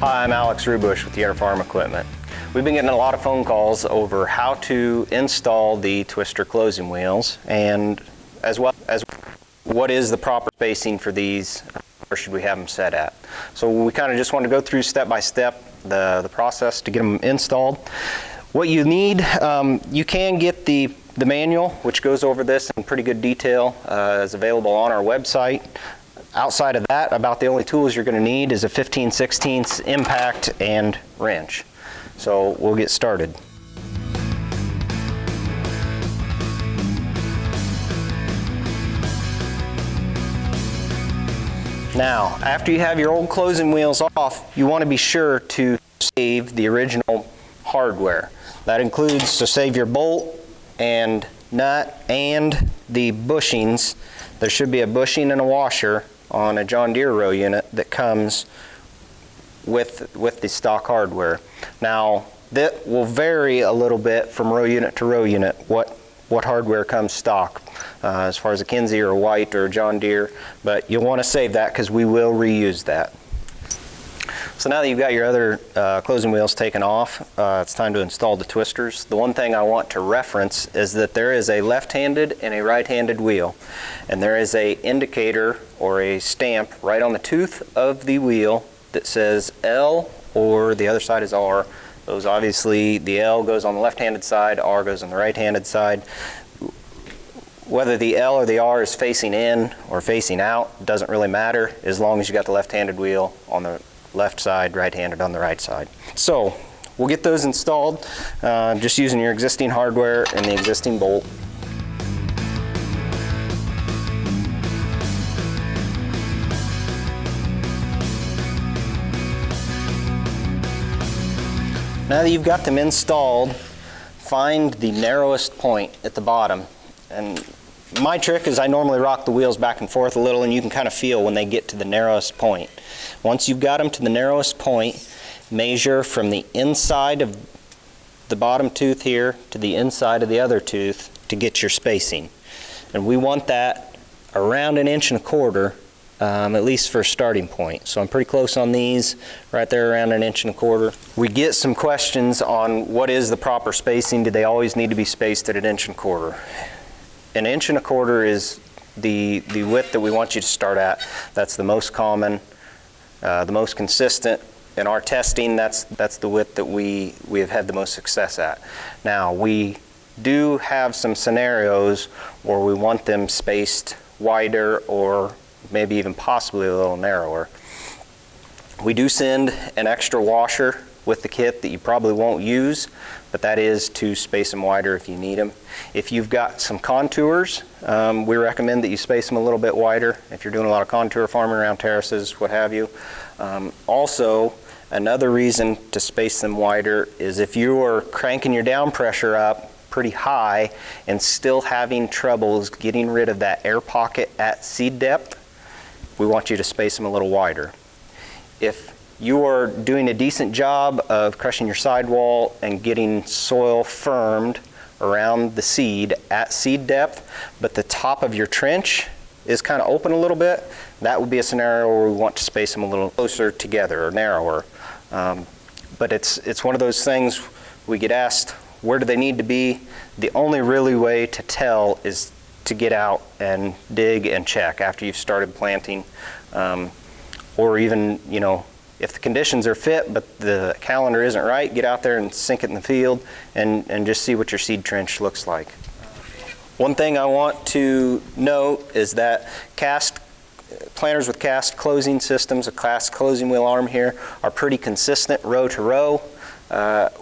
Hi, I'm Alex Rubush with Yara Farm Equipment. We've been getting a lot of phone calls over how to install the twister closing wheels, and as well as what is the proper spacing for these, or should we have them set at. So we kind of just want to go through step by step the process to get them installed. What you need, you can get the manual, which goes over this in pretty good detail, is available on our website. Outside of that, about the only tools you're going to need is a 15/16 impact and wrench. So we'll get started. Now, after you have your old closing wheels off, you want to be sure to save the original hardware. That includes to save your bolt and nut and the bushings. There should be a bushing and a washer on a John Deere row unit that comes with the stock hardware. Now, that will vary a little bit from row unit to row unit, what hardware comes stock, as far as a Kinze or a White or a John Deere, but you'll want to save that because we will reuse that. So now that you've got your other closing wheels taken off, it's time to install the twisters. The one thing I want to reference is that there is a left-handed and a right-handed wheel, and there is a indicator or a stamp right on the tooth of the wheel that says L, or the other side is R. Those obviously, the L goes on the left-handed side, R goes on the right-handed side. Whether the L or the R is facing in or facing out doesn't really matter, as long as you got the left-handed wheel on the left side, right-handed on the right side. So we'll get those installed just using your existing hardware and the existing bolt. Now that you've got them installed, find the narrowest point at the bottom. And my trick is I normally rock the wheels back and forth a little, and you can kind of feel when they get to the narrowest point. Once you've got them to the narrowest point, measure from the inside of the bottom tooth here to the inside of the other tooth to get your spacing. And we want that around 1.25 inches, at least for a starting point. So I'm pretty close on these, right there around 1.25 inches. We get some questions on what is the proper spacing. Do they always need to be spaced at 1.25 inches? 1.25 inches is the width that we want you to start at. That's the most common, the most consistent. In our testing, that's the width that we have had the most success at. Now, we do have some scenarios where we want them spaced wider, or maybe even possibly a little narrower. We do send an extra washer with the kit that you probably won't use, but that is to space them wider if you need them. If you've got some contours, we recommend that you space them a little bit wider if you're doing a lot of contour farming around terraces, what have you. Also, another reason to space them wider is if you are cranking your down pressure up pretty high and still having troubles getting rid of that air pocket at seed depth, we want you to space them a little wider. If you are doing a decent job of crushing your sidewall and getting soil firmed around the seed at seed depth, but the top of your trench is kind of open a little bit, that would be a scenario where we want to space them a little closer together or narrower. But it's one of those things we get asked, where do they need to be? The only really way to tell is to get out and dig and check after you've started planting, or even, you know, if the conditions are fit but the calendar isn't right, get out there and sink it in the field and just see what your seed trench looks like. One thing I want to note is that planters with cast closing systems, a cast closing wheel arm here, are pretty consistent row to row.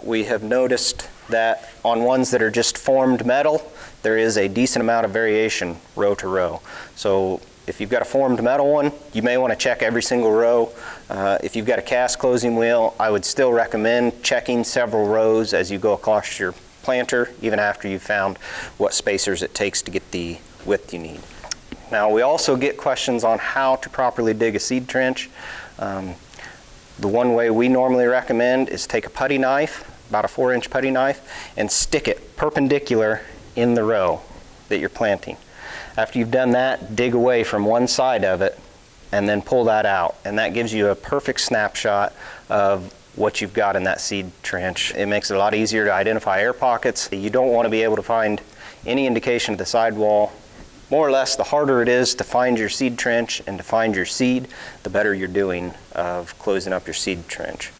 We have noticed that on ones that are just formed metal, there is a decent amount of variation row to row. So if you've got a formed metal one, you may want to check every single row. If you've got a cast closing wheel, I would still recommend checking several rows as you go across your planter, even after you've found what spacers it takes to get the width you need. Now, we also get questions on how to properly dig a seed trench. The one way we normally recommend is take a putty knife, about a 4-inch putty knife, and stick it perpendicular in the row that you're planting. After you've done that, dig away from one side of it and then pull that out, and that gives you a perfect snapshot of what you've got in that seed trench. It makes it a lot easier to identify air pockets. You don't want to be able to find any indication of the sidewall. More or less, the harder it is to find your seed trench and to find your seed, the better you're doing of closing up your seed trench.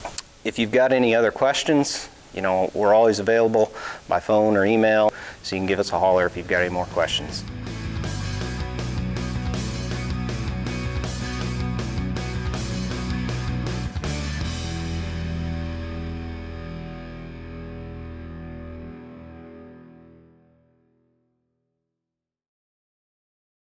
If you've got any other questions, we're always available by phone or email, so you can give us a holler if you've got any more questions.